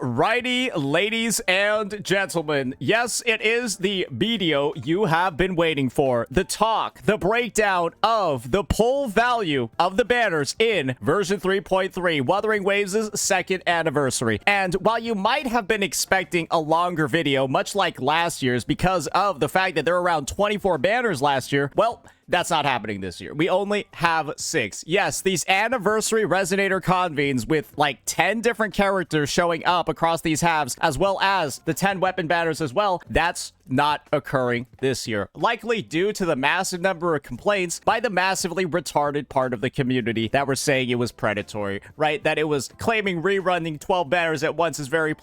Alrighty, ladies and gentlemen. Yes, it is the video you have been waiting for. The talk, the breakdown of the pull value of the banners in version 3.3, Wuthering Waves' second anniversary. And while you might have been expecting a longer video, much like last year's, because of the fact that there were around 24 banners last year, well, that's not happening this year. We only have 6. Yes, these anniversary resonator convenes with like 10 different characters showing up across these halves, as well as the 10 weapon banners as well. That's not occurring this year, likely due to the massive number of complaints by the massively retarded part of the community that were saying it was predatory, right? That it was claiming rerunning 12 banners at once is very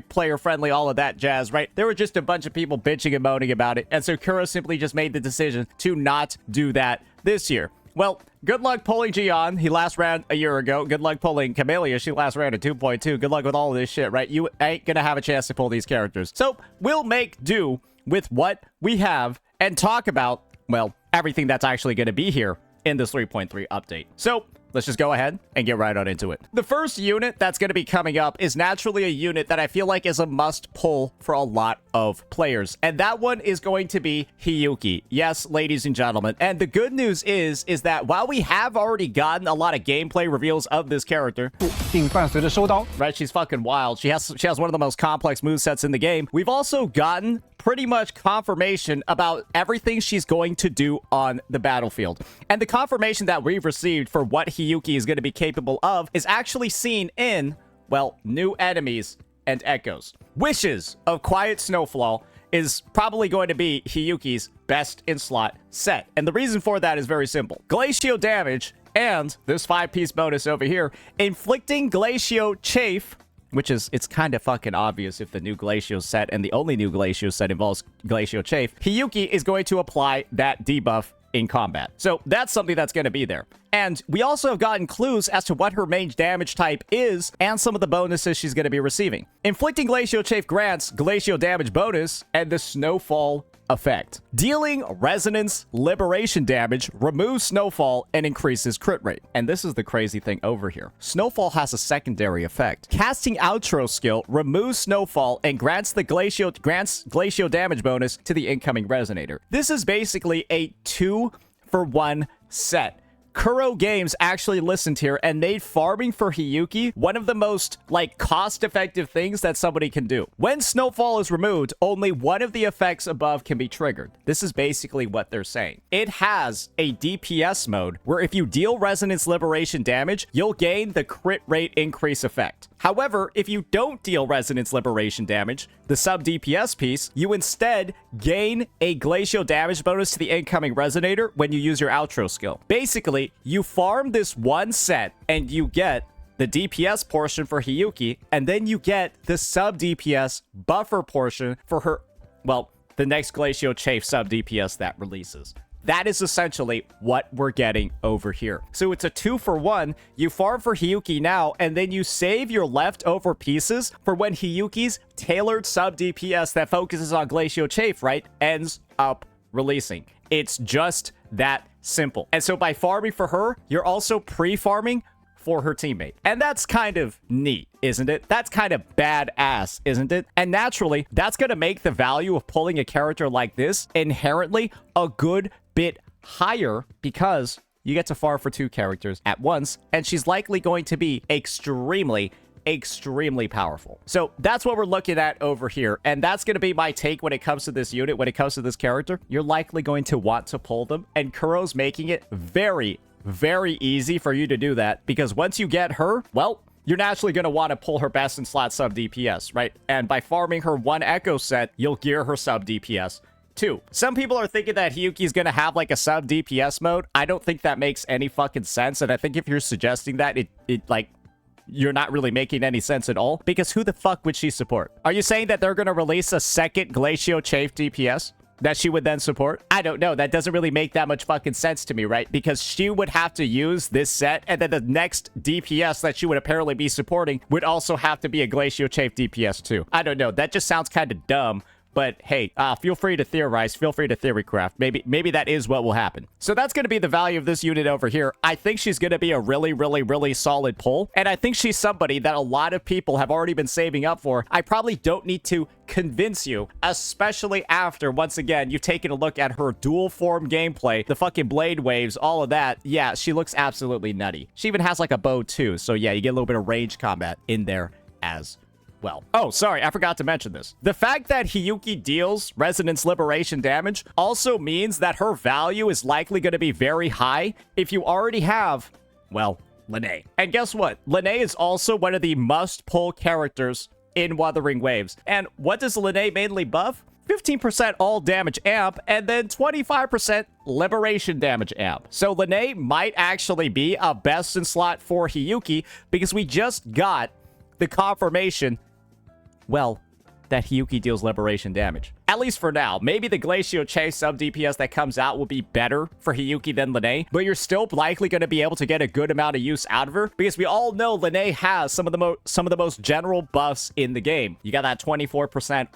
player friendly, all of that jazz, right? There were just a bunch of people bitching and moaning about it, and so Kuro simply just made the decision to not do that this year. Well, good luck pulling Gian. He last ran a year ago. Good luck pulling Camellia. She last ran at 2.2. Good luck with all of this shit, right? You ain't gonna have a chance to pull these characters. So we'll make do with what we have and talk about, well, everything that's actually gonna be here in this 3.3 update. So let's just go ahead and get right on into it. The first unit that's going to be coming up is naturally a unit that I feel like is a must pull for a lot of players. And that one is going to be Hiyuki. Yes, ladies and gentlemen. And the good news is that while we have already gotten a lot of gameplay reveals of this character, right, she's fucking wild. She has one of the most complex movesets in the game. We've also gotten pretty much confirmation about everything she's going to do on the battlefield. And the confirmation that we've received for what Hiyuki is going to be capable of is actually seen in, well, new enemies and echoes. Wishes of Quiet Snowfall is probably going to be Hiyuki's best in slot set. And the reason for that is very simple. Glacio damage and this 5-piece bonus over here, inflicting Glacio chafe, which is, it's kind of fucking obvious if the new Glacio set and the only new Glacio set involves Glacio chafe. Hiyuki is going to apply that debuff in combat. So that's something that's going to be there. And we also have gotten clues as to what her main damage type is and some of the bonuses she's going to be receiving. Inflicting Glacio chafe grants Glacio damage bonus and the Snowfall effect. Dealing resonance liberation damage removes Snowfall and increases crit rate. And this is the crazy thing over here. Snowfall has a secondary effect. Casting outro skill removes Snowfall and grants Glacio damage bonus to the incoming resonator. This is basically a 2-for-1 set. Kuro Games actually listened here and made farming for Hiyuki one of the most, like, cost-effective things that somebody can do. When Snowfall is removed, only one of the effects above can be triggered. This is basically what they're saying. It has a DPS mode where if you deal Resonance Liberation damage, you'll gain the crit rate increase effect. However, if you don't deal Resonance Liberation damage, the sub-DPS piece, you instead gain a Glacio damage bonus to the incoming resonator when you use your outro skill. Basically, you farm this one set and you get the DPS portion for Hiyuki, and then you get the sub-DPS buffer portion for her, well, the next Glacio chafe sub-DPS that releases. That is essentially what we're getting over here. So it's a 2-for-1. You farm for Hiyuki now, and then you save your leftover pieces for when Hiyuki's tailored sub-DPS that focuses on Glacio chafe, right, ends up releasing. It's just that simple. And so by farming for her, you're also pre-farming for her teammate. And that's kind of neat, isn't it? That's kind of badass, isn't it? And naturally, that's going to make the value of pulling a character like this inherently a good bit higher because you get to farm for 2 characters at once, and she's likely going to be extremely powerful. So that's what we're looking at over here, and that's going to be my take when it comes to this unit, when it comes to this character. You're likely going to want to pull them, and Kuro's making it very easy for you to do that, because once you get her, well, you're naturally going to want to pull her best in slot sub DPS, right? And by farming her 1 echo set, you'll gear her sub DPS 2. Some people are thinking that Hiyuki's gonna have like a sub DPS mode. I don't think that makes any fucking sense, and I think if you're suggesting that, it like, you're not really making any sense at all, because who the fuck would she support? Are you saying that they're gonna release a second Glacio chafe DPS that she would then support? I don't know. That doesn't really make that much fucking sense to me, right? Because she would have to use this set, and then the next DPS that she would apparently be supporting would also have to be a Glacio chafe DPS too. I don't know. That just sounds kind of dumb But hey, feel free to theorize, feel free to theory craft. Maybe that is what will happen. So that's going to be the value of this unit over here. I think she's going to be a really solid pull. And I think she's somebody that a lot of people have already been saving up for. I probably don't need to convince you, especially after, once again, you've taken a look at her dual form gameplay, the fucking blade waves, all of that. Yeah, she looks absolutely nutty. She even has like a bow too. So yeah, you get a little bit of range combat in there as well. Oh, sorry, I forgot to mention this. The fact that Hiyuki deals Resonance Liberation damage also means that her value is likely going to be very high if you already have, well, Lene. And guess what? Lene is also one of the must-pull characters in Wuthering Waves. And what does Lene mainly buff? 15% all damage amp, and then 25% liberation damage amp. So Lene might actually be a best in slot for Hiyuki because we just got the confirmation, well, that Hiyuki deals liberation damage. At least for now. Maybe the Glacial Chase sub DPS that comes out will be better for Hiyuki than Lene, but you're still likely going to be able to get a good amount of use out of her because we all know Lene has some of the most general buffs in the game. You got that 24%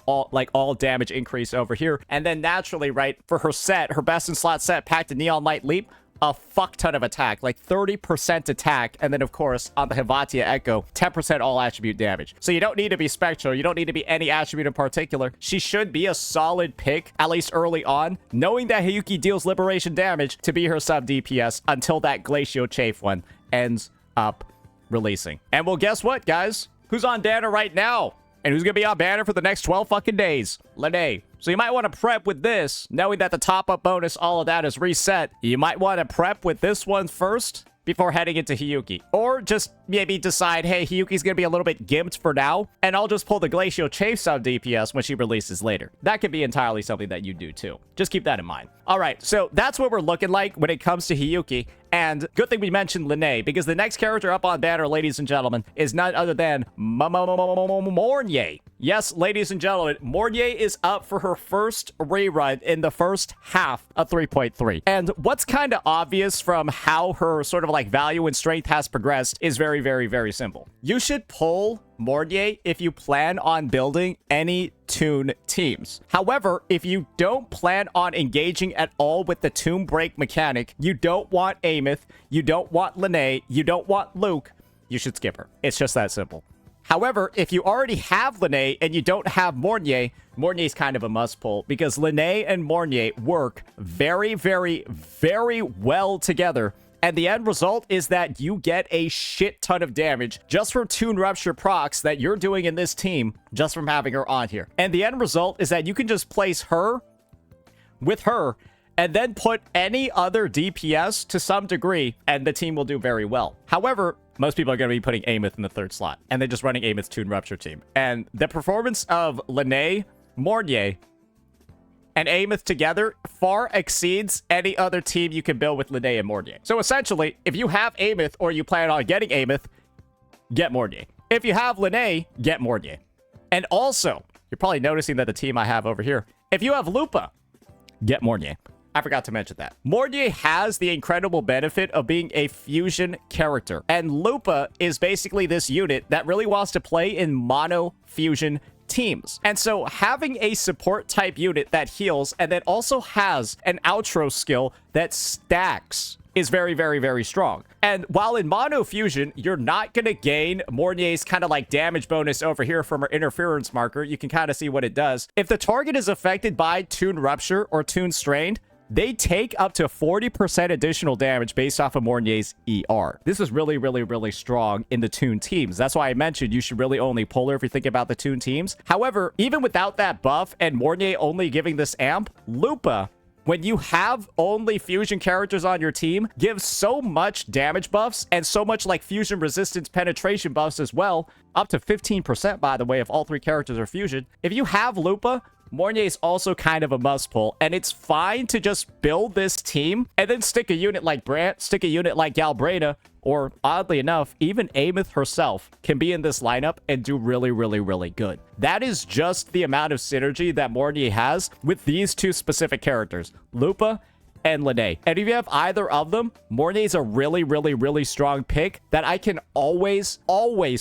all damage increase over here, and then naturally, right, for her set, her best in slot set, Pact of Neon Light Leap, a fuck ton of attack, like 30% attack, and then of course on the Hivatia Echo, 10% all attribute damage. So you don't need to be spectral, you don't need to be any attribute in particular. She should be a solid pick, at least early on, knowing that Hiyuki deals liberation damage to be her sub DPS until that Glacial Chafe one ends up releasing. And well, guess what, guys? Who's on banner right now? And who's gonna be on banner for the next 12 fucking days? Lene. So you might want to prep with this, knowing that the top-up bonus, all of that is reset. You might want to prep with this one first before heading into Hiyuki. Or just maybe decide, hey, Hiyuki's going to be a little bit gimped for now, and I'll just pull the Glacial Chase sub DPS when she releases later. That could be entirely something that you do too. Just keep that in mind. All right, so that's what we're looking like when it comes to Hiyuki. And good thing we mentioned Lene, because the next character up on banner, ladies and gentlemen, is none other than Mornye. Yes, ladies and gentlemen, Mornye is up for her first rerun in the first half of 3.3. And what's kind of obvious from how her sort of like value and strength has progressed is very simple. You should pull Mornye if you plan on building any Toon teams. However, if you don't plan on engaging at all with the Toon Break mechanic, you don't want Amith, you don't want Lene, you don't want Luke, you should skip her. It's just that simple. However, if you already have Lene and you don't have Mornye, Mornye's kind of a must pull because Lene and Mornye work very well together. And the end result is that you get a shit ton of damage just from Toon Rupture procs that you're doing in this team just from having her on here. And the end result is that you can just place her with her and then put any other DPS to some degree, and the team will do very well. However, most people are going to be putting Amith in the third slot, and they're just running Amith's Toon Rupture team. And the performance of Lene, Mornye, and Amith together far exceeds any other team you can build with Lene and Mornye. So essentially, if you have Amith or you plan on getting Amith, get Mornye. If you have Lene, get Mornye. And also, you're probably noticing that the team I have over here, if you have Lupa, get Mornye. I forgot to mention that. Mornye has the incredible benefit of being a fusion character. And Lupa is basically this unit that really wants to play in mono fusion teams. And so having a support type unit that heals and that also has an outro skill that stacks is very strong. And while in mono fusion, you're not going to gain Mornye's kind of like damage bonus over here from her interference marker. You can kind of see what it does. If the target is affected by Toon Rupture or Toon Strained, they take up to 40% additional damage based off of Mornye's ER. This is really strong in the Toon teams. That's why I mentioned you should really only pull her if you think about the Toon teams. However, even without that buff and Mornye only giving this amp, Lupa, when you have only fusion characters on your team, gives so much damage buffs and so much like fusion resistance penetration buffs as well, up to 15% by the way if all three characters are fusion. If you have Lupa, Mornye is also kind of a must pull, and it's fine to just build this team and then stick a unit like Brant, stick a unit like Galbreda, or oddly enough, even Amith herself can be in this lineup and do really good. That is just the amount of synergy that Mornye has with these two specific characters, Lupa and Lene. And if you have either of them, Mornye is a really, really, really strong pick that I can always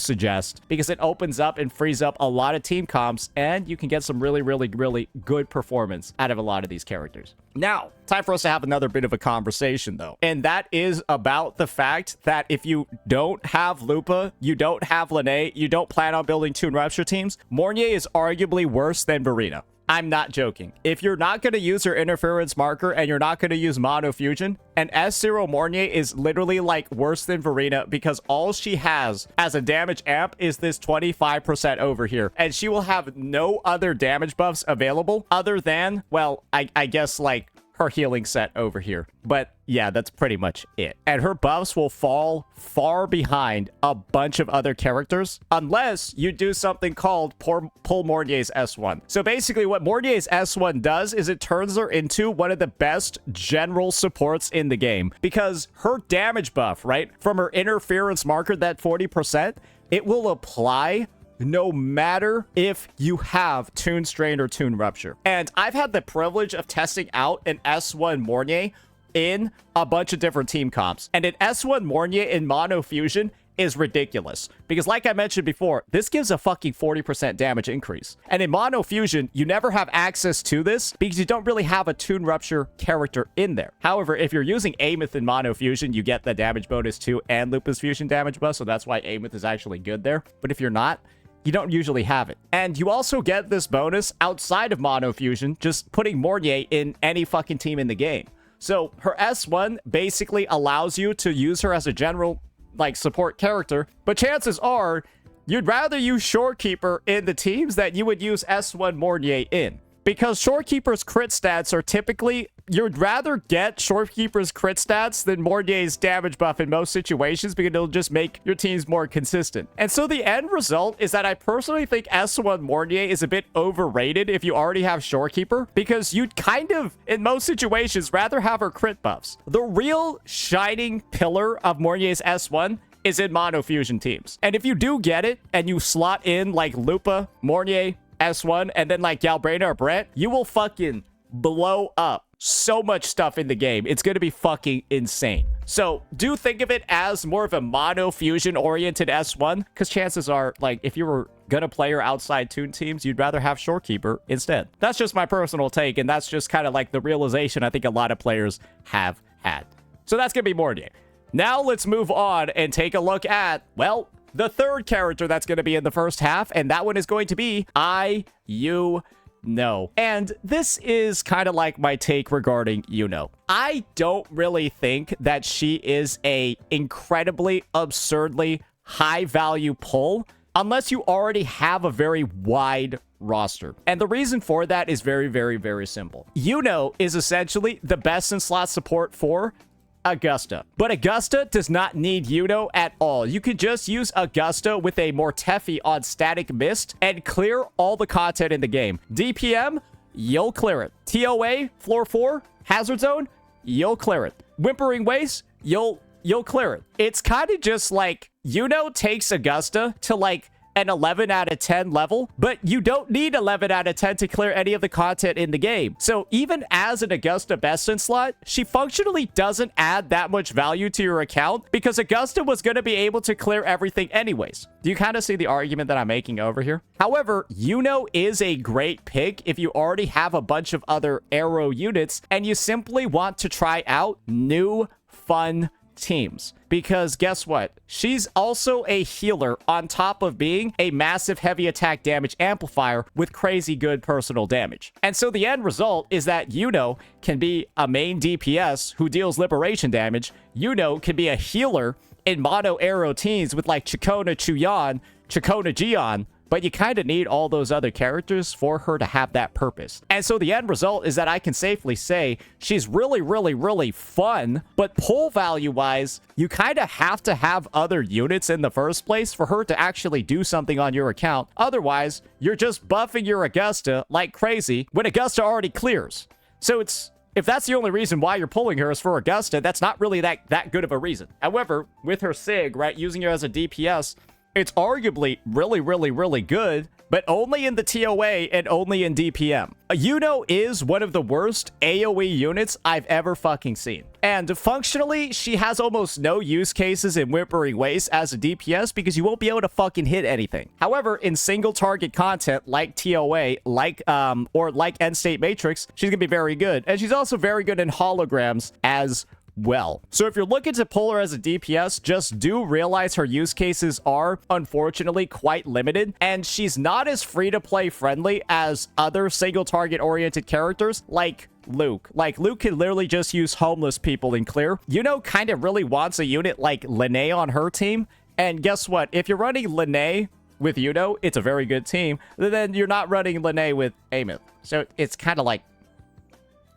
suggest because it opens up and frees up a lot of team comps, and you can get some really, really, really good performance out of a lot of these characters. Now, time for us to have another bit of a conversation, though. And that is about the fact that if you don't have Lupa, you don't have Lene, you don't plan on building Toon Rupture teams, Mornye is arguably worse than Verena. I'm not joking. If you're not going to use her interference marker and you're not going to use Mono Fusion, an S0 Mornye is literally like worse than Verena because all she has as a damage amp is this 25% over here. And she will have no other damage buffs available other than, well, I guess like her healing set over here. But yeah, that's pretty much it. And her buffs will fall far behind a bunch of other characters unless you do something called pull Mornye's S1. So basically what Mornye's S1 does is it turns her into one of the best general supports in the game because her damage buff, right, from her interference marker, that 40%, it will apply no matter if you have Toon Strain or Toon Rupture. And I've had the privilege of testing out an S1 Mornye in a bunch of different team comps. And an S1 Mornye in Mono Fusion is ridiculous. Because like I mentioned before, this gives a fucking 40% damage increase. And in Mono Fusion, you never have access to this because you don't really have a Toon Rupture character in there. However, if you're using Ameth in Mono Fusion, you get the damage bonus too and Lupa's Fusion damage buff. So that's why Ameth is actually good there. But if you're not, you don't usually have it. And you also get this bonus outside of Mono Fusion, just putting Mornye in any fucking team in the game. So her S1 basically allows you to use her as a general, like, support character, but chances are you'd rather use Shorekeeper in the teams that you would use S1 Mornye in. Because Shorekeeper's crit stats are typically, you'd rather get Shorekeeper's crit stats than Mornye's damage buff in most situations because it'll just make your teams more consistent. And so the end result is that I personally think S1 Mornye is a bit overrated if you already have Shorekeeper because you'd kind of, in most situations, rather have her crit buffs. The real shining pillar of Mornye's S1 is in Mono Fusion teams. And if you do get it and you slot in like Lupa, Mornye, S1, and then like Galbraina or Brett, you will fucking blow up so much stuff in the game. It's going to be fucking insane. So do think of it as more of a Mono Fusion oriented S1 because chances are, like, if you were going to play her outside Toon teams, you'd rather have Shorekeeper instead. That's just my personal take, and that's just kind of like the realization I think a lot of players have had. So that's going to be Mornye. Now let's move on and take a look at, well, the third character that's going to be in the first half, and that one is going to be Iuno. And this is kind of like my take regarding Iuno. I don't really think that she is a incredibly, absurdly high-value pull unless you already have a very wide roster. And the reason for that is very, very, very simple. Iuno is essentially the best-in-slot support for Augusta. But Augusta does not need Iuno at all. You could just use Augusta with a Mortefi on Static Mist and clear all the content in the game. DPM, you'll clear it. TOA, floor 4, Hazard Zone, you'll clear it. Whimpering Waste, you'll clear it. It's kind of just like Iuno takes Augusta to like an 11 out of 10 level, but you don't need 11 out of 10 to clear any of the content in the game. So even as an Augusta best in slot, she functionally doesn't add that much value to your account because Augusta was going to be able to clear everything anyways. Do you kind of see the argument that I'm making over here? However, Iuno is a great pick if you already have a bunch of other arrow units and you simply want to try out new, fun teams. Because guess what? She's also a healer on top of being a massive heavy attack damage amplifier with crazy good personal damage. And so the end result is that Iuno can be a main DPS who deals liberation damage. Iuno can be a healer in mono arrow teams with like Chikona Chuyan, Chikona Jian, but you kind of need all those other characters for her to have that purpose. And so the end result is that I can safely say she's really, really, really fun, but pull value-wise, you kind of have to have other units in the first place for her to actually do something on your account. Otherwise, you're just buffing your Augusta like crazy when Augusta already clears. So if that's the only reason why you're pulling her is for Augusta, that's not really that good of a reason. However, with her SIG, right, using her as a DPS, it's arguably really, really, really good but only in the TOA and only in DPM. Iuno is one of the worst AoE units I've ever fucking seen. And functionally, she has almost no use cases in Wuthering Waves as a DPS because you won't be able to fucking hit anything. However, in single target content like TOA, like End State Matrix, she's gonna be very good. And she's also very good in holograms as well. So if you're looking to pull her as a DPS, just do realize her use cases are unfortunately quite limited, and she's not as free-to-play friendly as other single target oriented characters like Luke. Like, Luke can literally just use homeless people in clear. Yuno kind of really wants a unit like Linnea on her team, and guess what? If you're running Linnea with Yuno, it's a very good team. Then you're not running Linnea with Amos. So it's kind of like,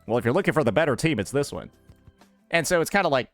well, if you're looking for the better team, it's this one. And so it's kind of like,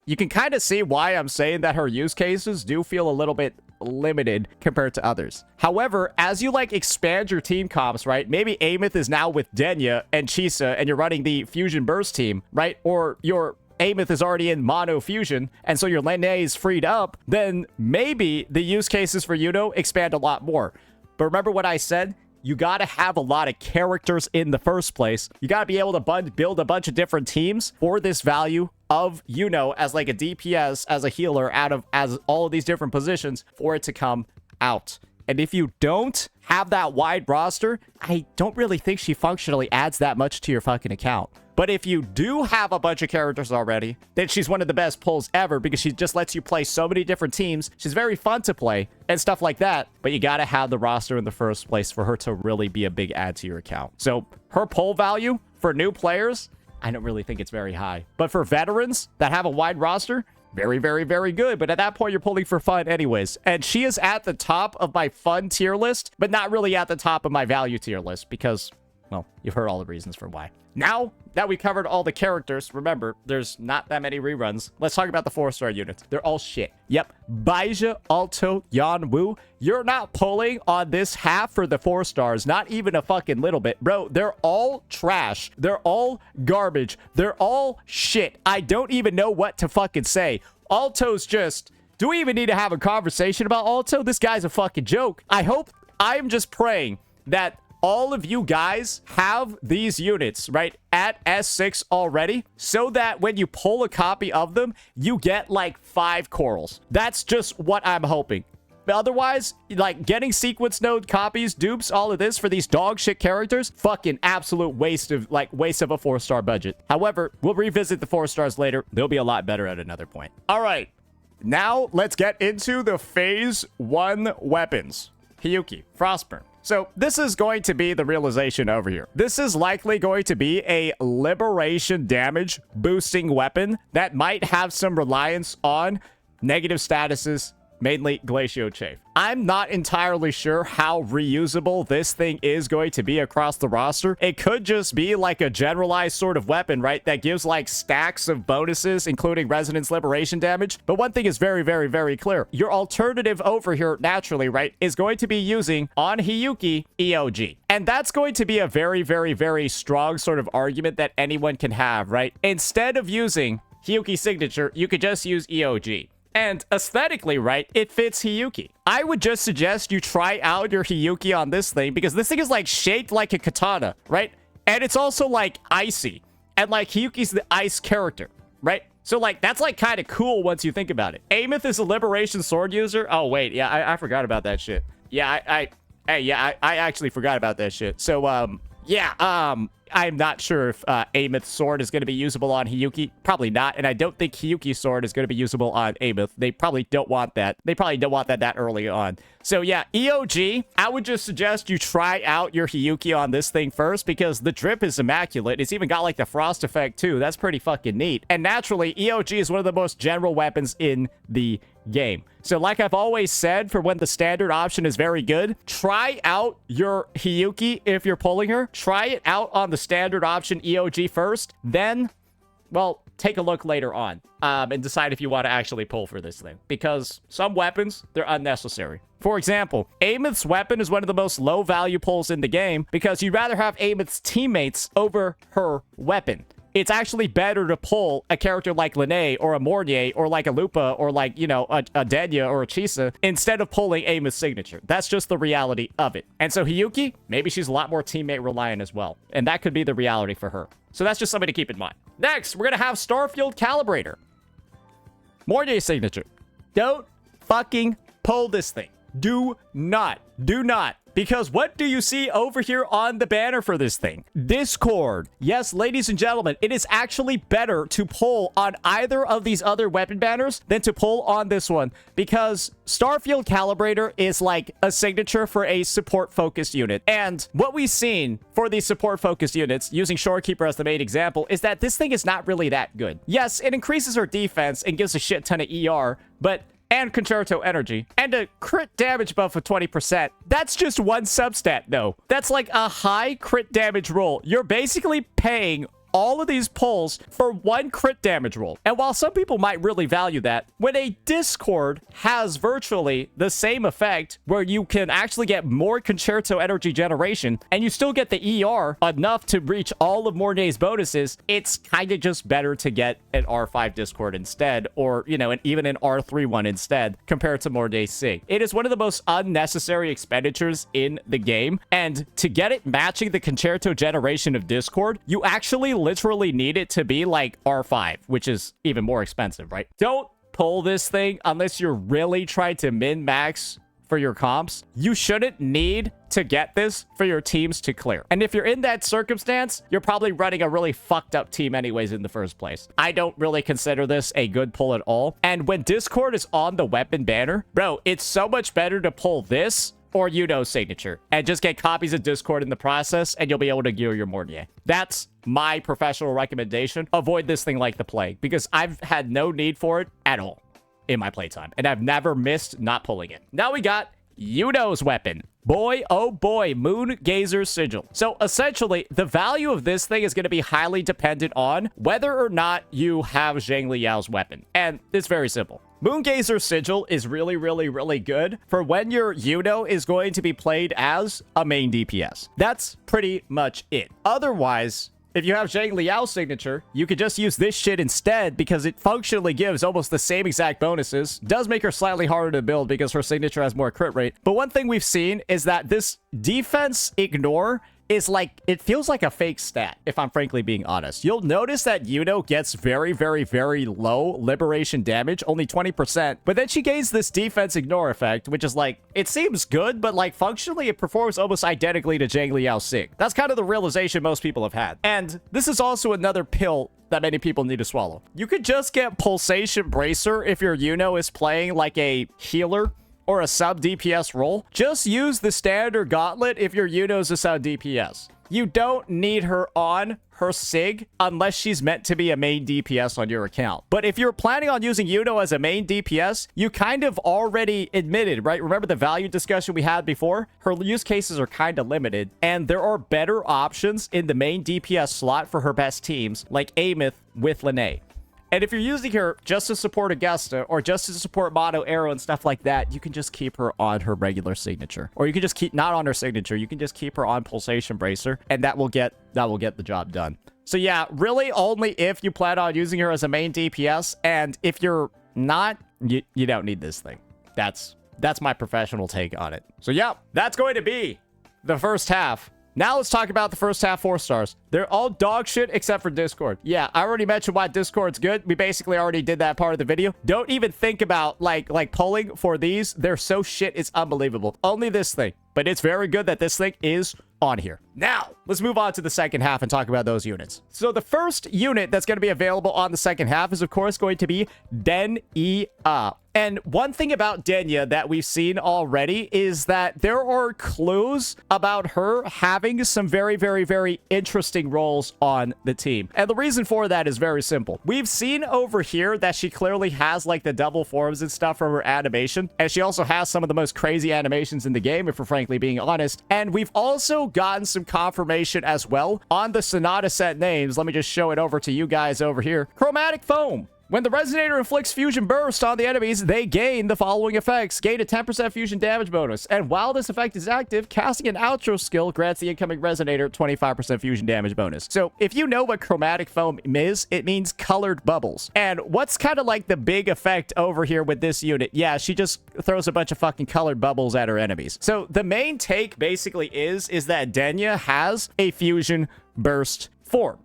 you can kind of see why I'm saying that her use cases do feel a little bit limited compared to others. However, as you like expand your team comps, right? Maybe Amith is now with Denia and Chisa and you're running the Fusion Burst team, right? Or your Amith is already in Mono Fusion, and so your Linnea is freed up, then maybe the use cases for Yuno expand a lot more. But remember what I said? You got to have a lot of characters in the first place. You got to be able to build a bunch of different teams for this value of Yuno as like a DPS, as a healer, as all of these different positions for it to come out. And if you don't have that wide roster, I don't really think she functionally adds that much to your fucking account. But if you do have a bunch of characters already, then she's one of the best pulls ever because she just lets you play so many different teams. She's very fun to play and stuff like that. But you got to have the roster in the first place for her to really be a big add to your account. So her pull value for new players, I don't really think it's very high. But for veterans that have a wide roster, very, very, very good. But at that point, you're pulling for fun anyways. And she is at the top of my fun tier list, but not really at the top of my value tier list because, well, you've heard all the reasons for why. Now that we covered all the characters, remember, there's not that many reruns. Let's talk about the 4-star units. They're all shit. Yep. Baizha, Alto, Yan Wu. You're not pulling on this half for the 4 stars. Not even a fucking little bit. Bro, they're all trash. They're all garbage. They're all shit. I don't even know what to fucking say. Alto's just... Do we even need to have a conversation about Alto? This guy's a fucking joke. I'm just praying that all of you guys have these units, right, at S6 already, so that when you pull a copy of them, you get like 5 corals. That's just what I'm hoping. But otherwise, like, getting sequence node copies, dupes, all of this for these dog shit characters, fucking absolute waste of a 4-star budget. However, we'll revisit the 4 stars later. They'll be a lot better at another point. All right, now let's get into the Phase 1 weapons. Hiyuki, Frostburn. So this is going to be the realization over here. This is likely going to be a liberation damage boosting weapon that might have some reliance on negative statuses, mainly Glacio Chafe. I'm not entirely sure how reusable this thing is going to be across the roster. It could just be like a generalized sort of weapon, right? That gives like stacks of bonuses, including resonance liberation damage. But one thing is very, very, very clear. Your alternative over here, naturally, right, is going to be using on Hiyuki EOG. And that's going to be a very, very, very strong sort of argument that anyone can have, right? Instead of using Hiyuki signature, you could just use EOG. And aesthetically, right, it fits Hiyuki. I would just suggest you try out your Hiyuki on this thing because this thing is like shaped like a katana, right? And it's also like icy. And like Hiyuki's the ice character, right? So like that's like kind of cool once you think about it. Amith is a liberation sword user. Oh wait, yeah, I forgot about that shit. Yeah, I actually forgot about that shit. So I'm not sure if Amith's sword is going to be usable on Hiyuki. Probably not. And I don't think Hiyuki's sword is going to be usable on Amith. They probably don't want that. They probably don't want that early on. So yeah, EOG, I would just suggest you try out your Hiyuki on this thing first because the drip is immaculate. It's even got like the frost effect too. That's pretty fucking neat. And naturally, EOG is one of the most general weapons in the game. So like I've always said, for when the standard option is very good, try out your Hiyuki if you're pulling her. Try it out on the standard option EOG first. Then, well, take a look later on and decide if you want to actually pull for this thing. Because some weapons, they're unnecessary. For example, Amith's weapon is one of the most low value pulls in the game because you'd rather have Amith's teammates over her weapon. it's actually better to pull a character like Lene or a Mornye or like a Lupa or like, you know, a Denia or a Chisa instead of pulling Amos' signature. That's just the reality of it. And so Hiyuki, maybe she's a lot more teammate reliant as well. And that could be the reality for her. So that's just something to keep in mind. Next, we're going to have Starfield Calibrator. Mornye signature. Don't fucking pull this thing. Do not. Do not. Because what do you see over here on the banner for this thing? Discord. Yes, ladies and gentlemen, it is actually better to pull on either of these other weapon banners than to pull on this one. Because Starfield Calibrator is like a signature for a support-focused unit. And what we've seen for these support-focused units, using Shorekeeper as the main example, is that this thing is not really that good. Yes, it increases her defense and gives a shit ton of ER, but... and Concerto Energy, and a crit damage buff of 20%. That's just one substat, though. That's like a high crit damage roll. You're basically paying all of these pulls for one crit damage roll. And while some people might really value that, when a Discord has virtually the same effect where you can actually get more Concerto Energy generation and you still get the ER enough to reach all of Mornye's bonuses, it's kind of just better to get an R5 Discord instead, or, you know, even an R3 one instead compared to Mornye's Sig. It is one of the most unnecessary expenditures in the game, and to get it matching the Concerto generation of Discord, you actually literally need it to be like R5, which is even more expensive, right? Don't pull this thing unless you're really trying to min-max for your comps. You shouldn't need to get this for your teams to clear. And if you're in that circumstance, you're probably running a really fucked up team anyways in the first place. I don't really consider this a good pull at all. And when Discord is on the weapon banner, bro, it's so much better to pull this or Iuno signature and just get copies of Discord in the process, and you'll be able to gear your Mornye. That's my professional recommendation. Avoid this thing like the plague, because I've had no need for it at all in my playtime, and I've never missed not pulling it. Now we got Iuno's Weapon. Boy, oh boy, Moon Gazer's Sigil. So essentially, the value of this thing is going to be highly dependent on whether or not you have Zhang Liao's weapon. And it's very simple. Moongazer's Sigil is really, really, really good for when your Iuno is going to be played as a main DPS. That's pretty much it. Otherwise, if you have Zhang Liao's signature, you could just use this shit instead because it functionally gives almost the same exact bonuses. Does make her slightly harder to build because her signature has more crit rate. But one thing we've seen is that this defense ignore is like, it feels like a fake stat, if I'm frankly being honest. You'll notice that Iuno gets very, very, very low liberation damage, only 20%, but then she gains this defense ignore effect, which is like, it seems good, but like functionally it performs almost identically to Zhang Liao's Sig. That's kind of the realization most people have had. And this is also another pill that many people need to swallow. You could just get Pulsation Bracer if your Iuno is playing like a healer or a sub DPS role. Just use the standard gauntlet if your Iuno's a sub DPS. You don't need her on her Sig unless she's meant to be a main DPS on your account. But if you're planning on using Iuno as a main DPS, you kind of already admitted, right? Remember the value discussion we had before? Her use cases are kind of limited, and there are better options in the main DPS slot for her best teams, like Amith with Lene. And if you're using her just to support Augusta or just to support Mono Arrow and stuff like that, you can just keep her on her regular signature. Or you can just keep, not on her signature, you can just keep her on Pulsation Bracer, and that will get the job done. So yeah, really only if you plan on using her as a main DPS, and if you're not, you don't need this thing. That's my professional take on it. So yeah, that's going to be the first half. Now let's talk about the first half 4 stars. They're all dog shit except for Discord. Yeah, I already mentioned why Discord's good. We basically already did that part of the video. Don't even think about like pulling for these. They're so shit, it's unbelievable. Only this thing. But it's very good that this thing is on here. Now, let's move on to the second half and talk about those units. So the first unit that's going to be available on the second half is, of course, going to be Denia. And one thing about Denia that we've seen already is that there are clues about her having some very, very, very interesting roles on the team. And the reason for that is very simple. We've seen over here that she clearly has like the double forms and stuff from her animation. And she also has some of the most crazy animations in the game, if we're frankly being honest. And we've also gotten some confirmation as well on the Sonata set names. Let me just show it over to you guys over here. Chromatic Foam. When the Resonator inflicts Fusion Burst on the enemies, they gain the following effects. Gain a 10% fusion damage bonus. And while this effect is active, casting an outro skill grants the incoming Resonator 25% fusion damage bonus. So if you know what chromatic foam is, it means colored bubbles. And what's kind of like the big effect over here with this unit? Yeah, she just throws a bunch of fucking colored bubbles at her enemies. So the main take basically is that Denia has a fusion burst form.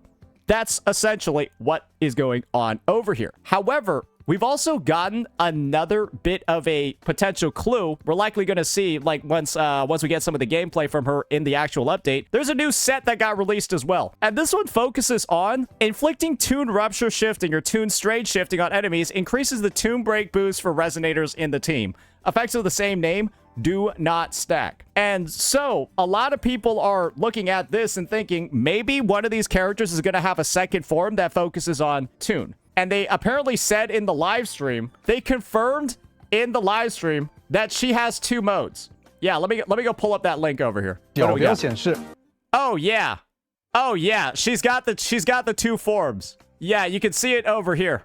That's essentially what is going on over here. However, we've also gotten another bit of a potential clue. We're likely going to see, like, once we get some of the gameplay from her in the actual update. There's a new set that got released as well. And this one focuses on inflicting Tune Rupture shifting or Tune Strain shifting on enemies, increases the Tune Break boost for Resonators in the team. Effects of the same name do not stack. And so a lot of people are looking at this and thinking maybe one of these characters is going to have a second form that focuses on Tune. And they apparently said in the live stream, they confirmed in the live stream that she has 2 modes. Yeah, let me go pull up that link over here. What do we got? Oh yeah. Oh yeah, she's got the 2 forms. Yeah, you can see it over here.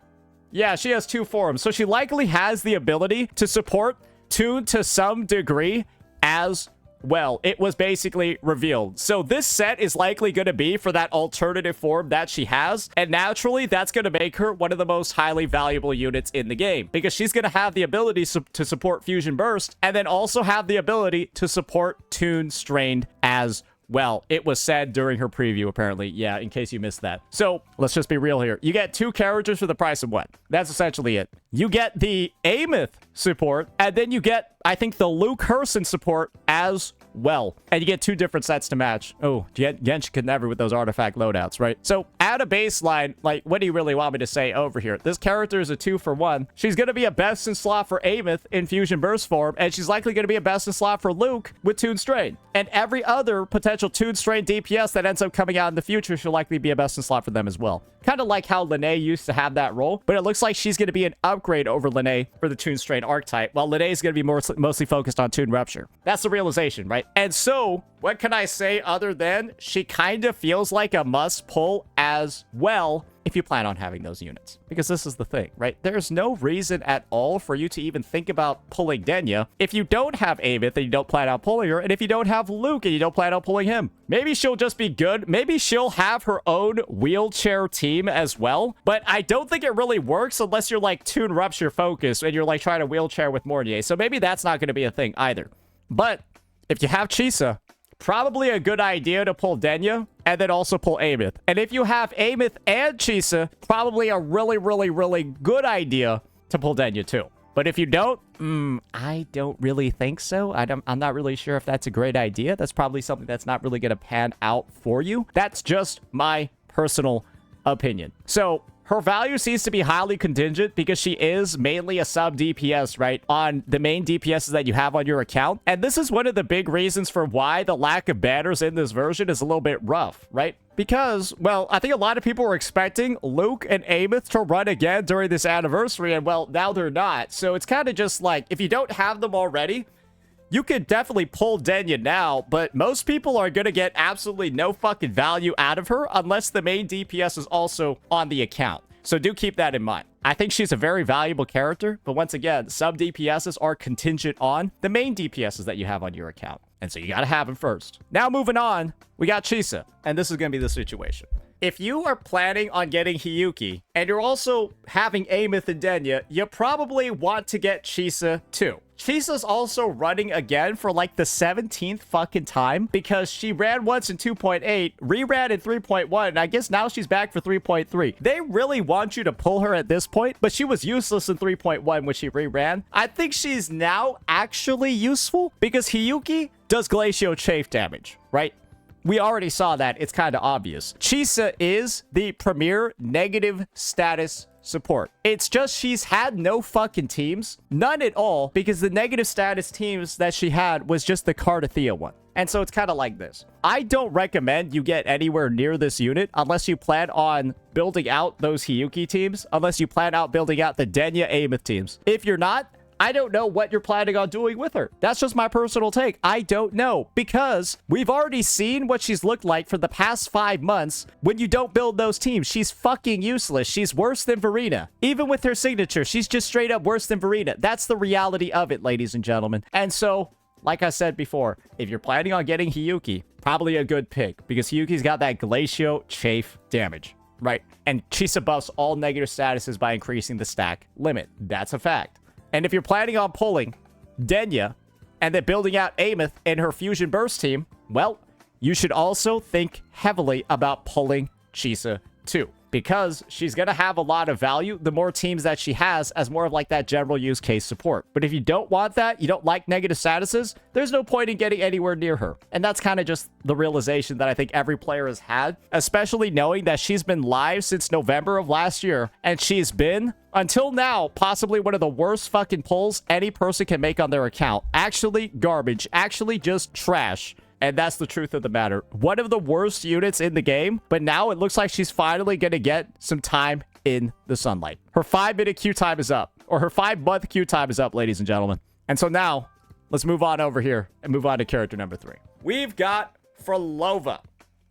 Yeah, she has 2 forms. So she likely has the ability to support Tune to some degree as well. It was basically revealed. So this set is likely going to be for that alternative form that she has. And naturally, that's going to make her one of the most highly valuable units in the game. Because she's going to have the ability to support Fusion Burst. And then also have the ability to support Tune Strained as well. It was said during her preview, apparently. Yeah, in case you missed that. So let's just be real here. You get 2 characters for the price of 1. That's essentially it. You get the Amith support, and then you get, I think, the Luke Herson support as well. And you get 2 different sets to match. Oh, Genshin could never with those artifact loadouts, right? So at a baseline, like, what do you really want me to say over here? This character is a 2-for-1. She's going to be a best in slot for Amith in Fusion Burst form, and she's likely going to be a best in slot for Luke with Tune Strain. And every other potential Tune Strain DPS that ends up coming out in the future should likely be a best in slot for them as well. Kind of like how Linné used to have that role, but it looks like she's going to be an upgrade over Linné for the Tune Strain archetype, while Linné is going to be mostly focused on Tune Rupture. That's the realization, right? And so, what can I say other than she kind of feels like a must-pull as well if you plan on having those units. Because this is the thing, right? There's no reason at all for you to even think about pulling Denia if you don't have Amith and you don't plan on pulling her, and if you don't have Luke and you don't plan on pulling him. Maybe she'll just be good. Maybe she'll have her own wheelchair team as well, but I don't think it really works unless you're like Tune Rupture focused and you're like trying to wheelchair with Mornye. So maybe that's not going to be a thing either. But if you have Chisa, probably a good idea to pull Denia and then also pull Amith. And if you have Amith and Chisa, probably a really, really, really good idea to pull Denia too. But if you don't, I don't really think so. I'm not really sure if that's a great idea. That's probably something that's not really going to pan out for you. That's just my personal opinion. So her value seems to be highly contingent because she is mainly a sub DPS, right? On the main DPSs that you have on your account. And this is one of the big reasons for why the lack of banners in this version is a little bit rough, right? Because, well, I think a lot of people were expecting Luke and Amith to run again during this anniversary, and well, now they're not. So it's kind of just like, if you don't have them already, you could definitely pull Denia now, but most people are going to get absolutely no fucking value out of her unless the main DPS is also on the account. So do keep that in mind. I think she's a very valuable character, but once again, sub DPSs are contingent on the main DPSs that you have on your account. And so you got to have them first. Now moving on, we got Chisa, and this is going to be the situation. If you are planning on getting Hiyuki, and you're also having Amith and Denia, you probably want to get Chisa too. Chisa's also running again for like the 17th fucking time because she ran once in 2.8, reran in 3.1, and I guess now she's back for 3.3. They really want you to pull her at this point, but she was useless in 3.1 when she reran. I think she's now actually useful because Hiyuki does Glacio Chafe damage, right? We already saw that. It's kind of obvious. Chisa is the premier negative status support. It's just she's had no fucking teams. None at all, because the negative status teams that she had was just the Cardathea one. And so it's kind of like this. I don't recommend you get anywhere near this unit unless you plan on building out those Hiyuki teams, unless you plan out building out the Denia Amith teams. If you're not, I don't know what you're planning on doing with her. That's just my personal take. I don't know, because we've already seen what she's looked like for the past 5 months. When you don't build those teams, she's fucking useless. She's worse than Verena. Even with her signature, she's just straight up worse than Verena. That's the reality of it, ladies and gentlemen. And so, like I said before, if you're planning on getting Hiyuki, probably a good pick, because Hiyuki's got that Glacio Chafe damage, right? And Chisa buffs all negative statuses by increasing the stack limit. That's a fact. And if you're planning on pulling Denia and then building out Ameth in her Fusion Burst team, well, you should also think heavily about pulling Chisa too, because she's going to have a lot of value the more teams that she has as more of like that general use case support. But if you don't want that, you don't like negative statuses, there's no point in getting anywhere near her. And that's kind of just the realization that I think every player has had, especially knowing that she's been live since November of last year, and she's been, until now, possibly one of the worst fucking pulls any person can make on their account. Actually garbage, actually just trash. And that's the truth of the matter. One of the worst units in the game, but now it looks like she's finally going to get some time in the sunlight. Her 5-minute queue time is up, or her 5-month queue time is up, ladies and gentlemen. And so now, let's move on over here and move on to character number 3. We've got Phrolova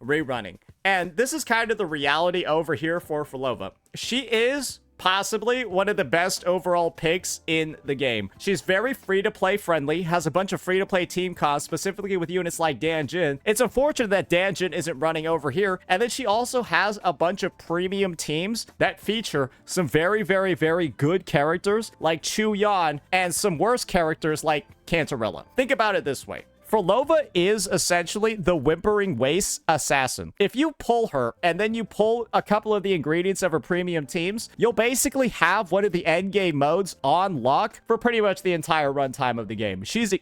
rerunning. And this is kind of the reality over here for Phrolova. She is possibly one of the best overall picks in the game. She's very free-to-play friendly, has a bunch of free-to-play team costs, specifically with units like Danjin. It's unfortunate that Danjin isn't running over here, and then she also has a bunch of premium teams that feature some very, very, very good characters like Chu Yan and some worse characters like Cantarella. Think about it this way. Phrolova is essentially the Whimpering Waste assassin. If you pull her and then you pull a couple of the ingredients of her premium teams, you'll basically have one of the endgame modes on lock for pretty much the entire runtime of the game. She's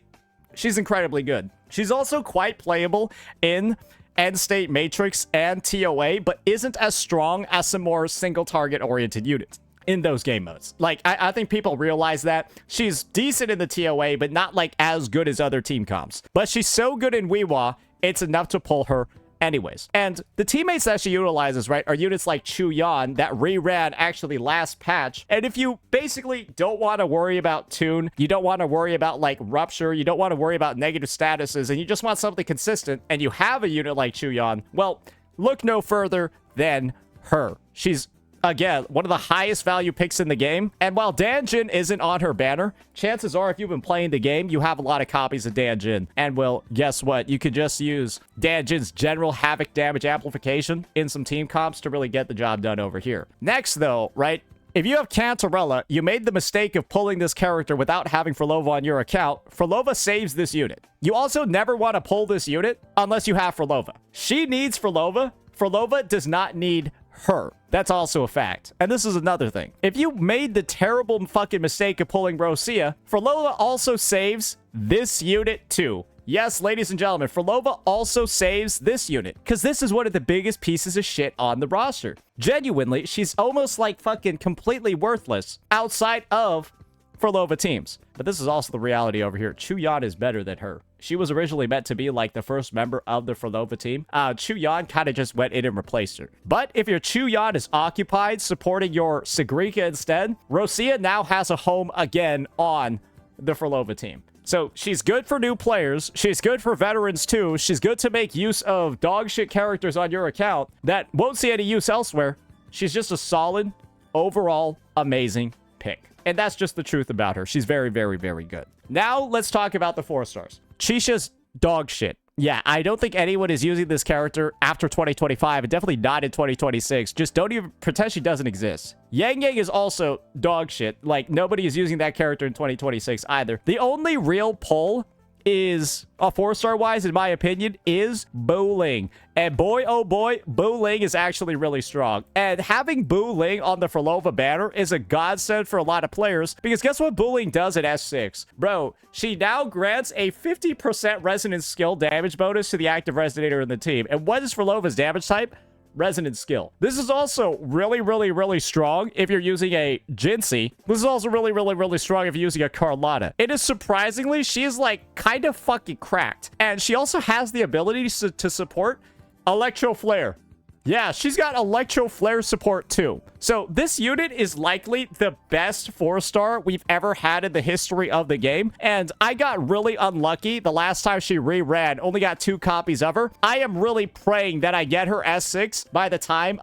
incredibly good. She's also quite playable in End State Matrix and TOA, but isn't as strong as some more single target oriented units in those game modes. Like, I think people realize that. She's decent in the TOA, but not like as good as other team comps. But she's so good in Weewa, it's enough to pull her anyways. And the teammates that she utilizes, right, are units like Chu Yan that reran actually last patch. And if you basically don't want to worry about tune, you don't want to worry about like rupture, you don't want to worry about negative statuses, and you just want something consistent, and you have a unit like Chu Yan, well, look no further than her. She's, again, one of the highest value picks in the game. And while Danjin isn't on her banner, chances are if you've been playing the game, you have a lot of copies of Danjin. And well, guess what? You could just use Danjin's general havoc damage amplification in some team comps to really get the job done over here. Next though, right? If you have Cantarella, you made the mistake of pulling this character without having Phrolova on your account. Phrolova saves this unit. You also never want to pull this unit unless you have Phrolova. She needs Phrolova. Phrolova does not need her. That's also a fact. And this is another thing. If you made the terrible fucking mistake of pulling Rosia, Phrolova also saves this unit too. Yes, ladies and gentlemen, Phrolova also saves this unit, because this is one of the biggest pieces of shit on the roster. Genuinely, she's almost like fucking completely worthless outside of Phrolova teams. But this is also the reality over here. Chu Yan is better than her. She was originally meant to be like the first member of the Phrolova team. Chu Yan kind of just went in and replaced her. But if your Chu Yan is occupied supporting your Sigrika instead, Rosia now has a home again on the Phrolova team. So she's good for new players. She's good for veterans too. She's good to make use of dog shit characters on your account that won't see any use elsewhere. She's just a solid, overall, amazing pick. And that's just the truth about her. She's very, very, very good. Now, let's talk about the 4 stars. Chisa's dog shit. Yeah, I don't think anyone is using this character after 2025, and definitely not in 2026. Just don't even pretend she doesn't exist. Yang Yang is also dog shit. Like, nobody is using that character in 2026 either. The only real pull is, 4-star wise, in my opinion, is Bu Ling. And boy, oh boy, Bu Ling is actually really strong. And having Bu Ling on the Phrolova banner is a godsend for a lot of players, because guess what Bu Ling does at S6? Bro, she now grants a 50% resonance skill damage bonus to the active resonator in the team. And what is Phrolova's damage type? Resonance skill. This is also really, really, really strong if you're using a Jinsei. This is also really, really, really strong if you're using a Carlotta. It is surprisingly, she is like kind of fucking cracked. And she also has the ability to support Electro Flare. Yeah, she's got Electro Flare support too. So this unit is likely the best 4-star we've ever had in the history of the game. And I got really unlucky the last time she reran. Only got 2 copies of her. I am really praying that I get her S6 by the time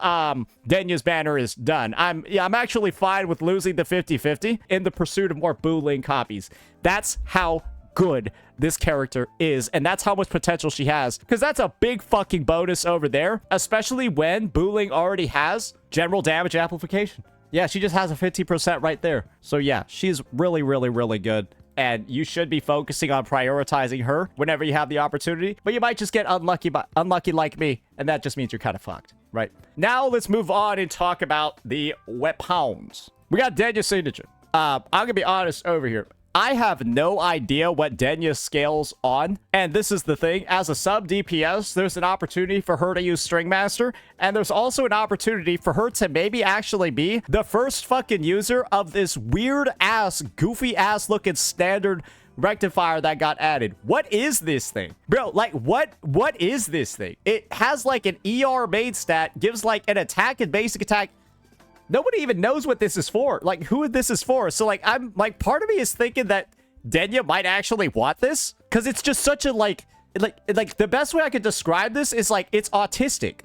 Denia's banner is done. I'm actually fine with losing the 50-50 in the pursuit of more Booling copies. That's how good this character is, and that's how much potential she has, because that's a big fucking bonus over there, especially when Booling already has general damage amplification. Yeah, she just has a 50% right there. So yeah, she's really, really, really good, and you should be focusing on prioritizing her whenever you have the opportunity, but you might just get unlucky like me, and that just means you're kind of fucked, right? Now let's move on and talk about the weapons. We got Denia's signature. I'm gonna be honest over here. I have no idea what Denia scales on, and this is the thing. As a sub DPS, there's an opportunity for her to use String Master, and there's also an opportunity for her to maybe actually be the first fucking user of this weird-ass, goofy-ass looking standard rectifier that got added. What is this thing? Bro, like, what is this thing? It has, like, an ER main stat, gives, like, an attack and basic attack. Nobody even knows what this is for. Like, who this is for. So, like, I'm, like, part of me is thinking that Denia might actually want this. Because it's just such a, like, the best way I could describe this is, like, it's autistic.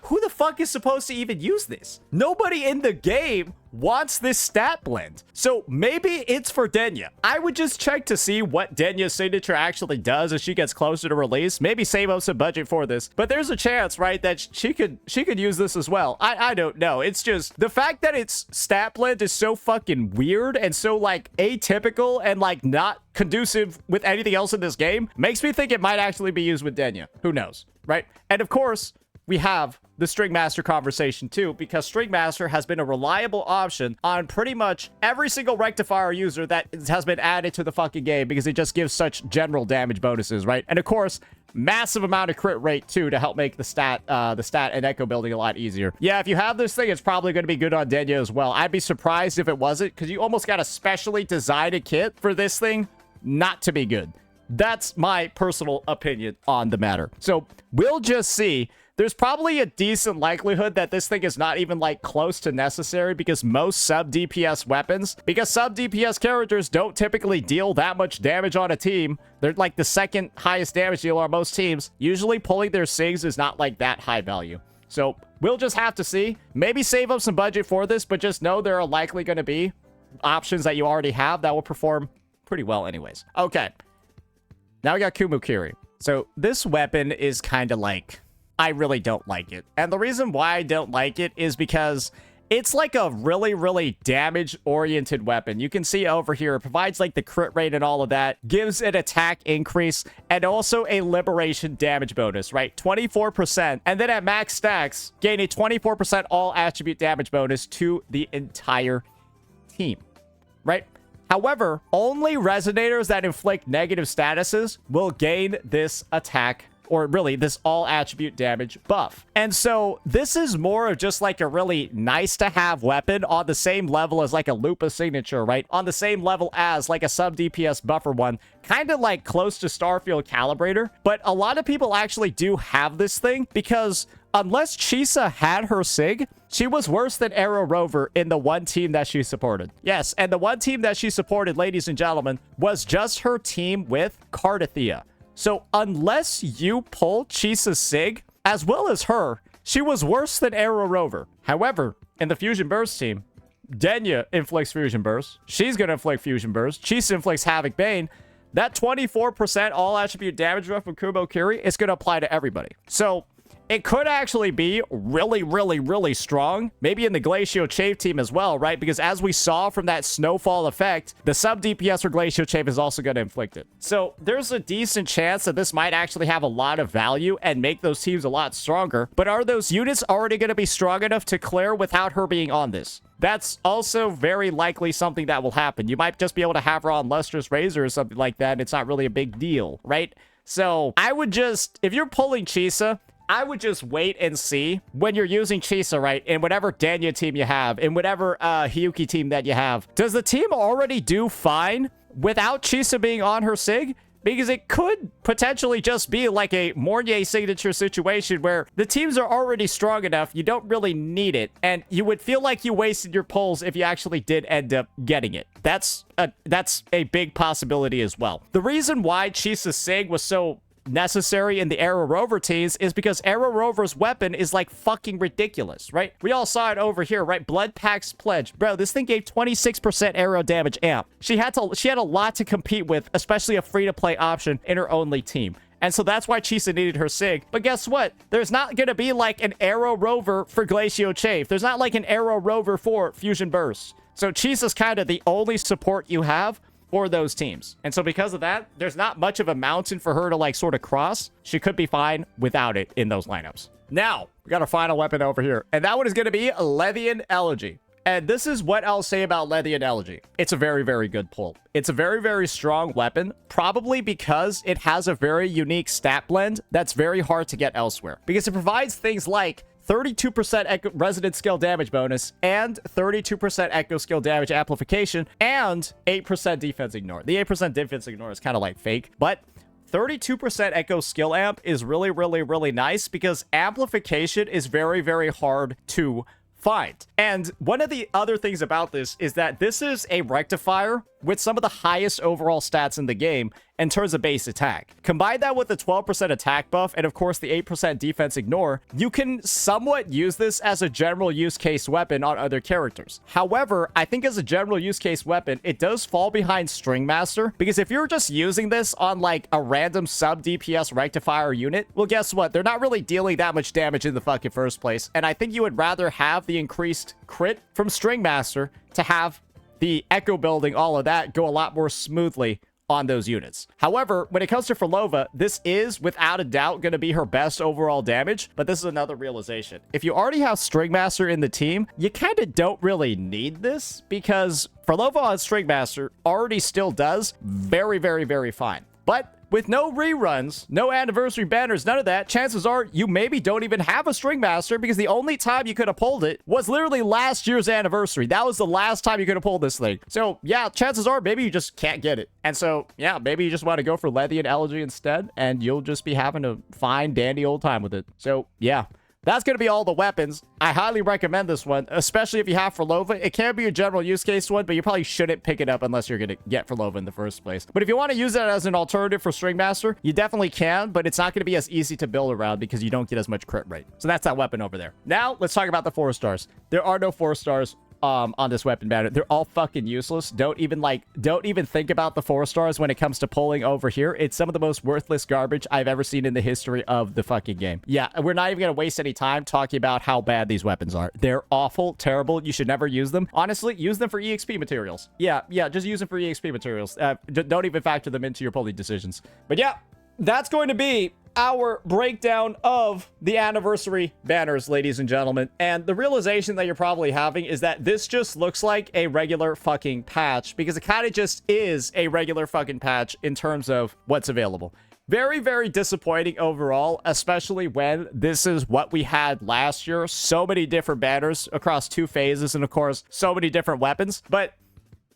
Who the fuck is supposed to even use this? Nobody in the game wants this stat blend. So maybe it's for Denia. I would just check to see what Denia's signature actually does as she gets closer to release. Maybe save up some budget for this. But there's a chance, right, that she could use this as well. I don't know. It's just the fact that its stat blend is so fucking weird and so, like, atypical and, like, not conducive with anything else in this game makes me think it might actually be used with Denia. Who knows, right? And of course, we have the String Master conversation too, because String Master has been a reliable option on pretty much every single rectifier user that has been added to the fucking game, because it just gives such general damage bonuses, right? And of course, massive amount of crit rate too to help make the stat and echo building a lot easier. Yeah, if you have this thing, it's probably going to be good on Denia as well. I'd be surprised if it wasn't, because you almost got a specially designed kit for this thing not to be good. That's my personal opinion on the matter. So we'll just see. There's probably a decent likelihood that this thing is not even, like, close to necessary, because most sub DPS weapons, because sub DPS characters don't typically deal that much damage on a team. They're, like, the second highest damage dealer on most teams. Usually pulling their SIGs is not, like, that high value. So we'll just have to see. Maybe save up some budget for this, but just know there are likely going to be options that you already have that will perform pretty well anyways. Okay. Now we got Kumukiri. So this weapon is kind of like, I really don't like it. And the reason why I don't like it is because it's like a really, really damage-oriented weapon. You can see over here, it provides like the crit rate and all of that, gives an attack increase, and also a liberation damage bonus, right? 24%. And then at max stacks, gain a 24% all attribute damage bonus to the entire team, right? However, only resonators that inflict negative statuses will gain this attack, or really this all attribute damage buff. And so this is more of just like a really nice to have weapon on the same level as like a Lupa signature, right? On the same level as like a sub DPS buffer one, kind of like close to Starfield Calibrator. But a lot of people actually do have this thing because unless Chisa had her SIG, she was worse than Arrow Rover in the one team that she supported. Yes, and the one team that she supported, ladies and gentlemen, was just her team with Cardathea. So unless you pull Chisa's SIG, as well as her, she was worse than Arrow Rover. However, in the Fusion Burst team, Denia inflicts Fusion Burst. She's going to inflict Fusion Burst. Chisa inflicts Havoc Bane. That 24% all attribute damage buff from Kumukiri is going to apply to everybody. So it could actually be really, really, really strong. Maybe in the Glacial Chafe team as well, right? Because as we saw from that Snowfall effect, the sub DPS for Glacial Chafe is also going to inflict it. So there's a decent chance that this might actually have a lot of value and make those teams a lot stronger. But are those units already going to be strong enough to clear without her being on this? That's also very likely something that will happen. You might just be able to have her on Lustrous Razor or something like that, and it's not really a big deal, right? So I would just, if you're pulling Chisa, I would just wait and see when you're using Chisa, right? In whatever Denia team you have, in whatever Hiyuki team that you have. Does the team already do fine without Chisa being on her SIG? because it could potentially just be like a Mornye signature situation where the teams are already strong enough, you don't really need it, and you would feel like you wasted your pulls if you actually did end up getting it. That's a big possibility as well. The reason why Chisa Sig was so necessary in the Arrow Rover teams is because Arrow Rover's weapon is like fucking ridiculous, right? We all saw it over here, right? Blood Pack's Pledge. Bro, this thing gave 26% arrow damage amp. She had a lot to compete with, especially a free-to-play option in her only team. And so that's why Chisa needed her Sig. But guess what? There's not going to be like an Arrow Rover for Glacio Chafe. There's not like an Arrow Rover for Fusion Burst. So Chisa's kind of the only support you have for those teams. And so because of that, there's not much of a mountain for her to like sort of cross. She could be fine without it in those lineups. Now, we got our final weapon over here. And that one is going to be Levian Elegy. And this is what I'll say about Levian Elegy. It's a very, very good pull. It's a very, very strong weapon, probably because it has a very unique stat blend that's very hard to get elsewhere. Because it provides things like 32% resonant skill damage bonus, and 32% echo skill damage amplification, and 8% defense ignore. The 8% defense ignore is kind of like fake, but 32% echo skill amp is really, really, really nice because amplification is very, very hard to find. And one of the other things about this is that this is a rectifier with some of the highest overall stats in the game in terms of base attack. Combine that with the 12% attack buff and of course the 8% defense ignore, you can somewhat use this as a general use case weapon on other characters. However, I think as a general use case weapon, it does fall behind String Master, because if you're just using this on like a random sub DPS rectifier unit, well guess what? They're not really dealing that much damage in the fucking first place, and I think you would rather have the increased crit from String Master to have the echo building, all of that, go a lot more smoothly on those units. However, when it comes to Phrolova, this is without a doubt going to be her best overall damage, but this is another realization. If you already have String Master in the team, you kind of don't really need this, because Phrolova on String Master already still does very, very, very fine. But with no reruns, no anniversary banners, none of that, chances are you maybe don't even have a String Master, because the only time you could have pulled it was literally last year's anniversary. That was the last time you could have pulled this thing. So yeah, chances are maybe you just can't get it. And so yeah, maybe you just want to go for Levian Elegy instead, and you'll just be having a fine dandy old time with it. So yeah. That's going to be all the weapons. I highly recommend this one, especially if you have Phrolova. It can be a general use case one, but you probably shouldn't pick it up unless you're going to get Phrolova in the first place. But if you want to use it as an alternative for String Master, you definitely can, but it's not going to be as easy to build around because you don't get as much crit rate. So that's that weapon over there. Now, let's talk about the 4 stars. There are no 4 stars on this weapon banner. They're all fucking useless. Don't even think about the 4 stars when it comes to pulling over here. It's some of the most worthless garbage I've ever seen in the history of the fucking game. Yeah, we're not even gonna waste any time talking about how bad these weapons are. They're awful, terrible. You should never use them. Honestly, use them for EXP materials. Yeah, just use them for EXP materials. Don't even factor them into your pulling decisions. But yeah, that's going to be our breakdown of the anniversary banners, ladies and gentlemen. And the realization that you're probably having is that this just looks like a regular fucking patch, because it kind of just is a regular fucking patch in terms of what's available. Very, very disappointing overall, especially when this is what we had last year. So many different banners across 2 phases, and of course, so many different weapons. But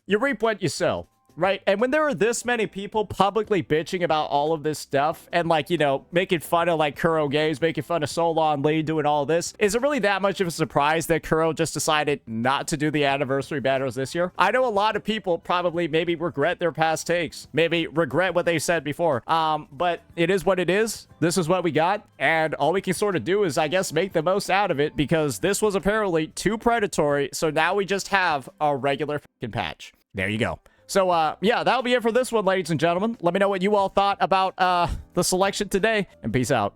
you reap what you sow. Right? And when there are this many people publicly bitching about all of this stuff and, like, you know, making fun of, like, Kuro Games, making fun of Solon Lee doing all this, is it really that much of a surprise that Kuro just decided not to do the anniversary banners this year? I know a lot of people probably maybe regret their past takes, maybe regret what they said before, but it is what it is. This is what we got, and all we can sort of do is, I guess, make the most out of it, because this was apparently too predatory, so now we just have a regular fucking patch. There you go. So, yeah, that'll be it for this one, ladies and gentlemen. Let me know what you all thought about the selection today, and peace out.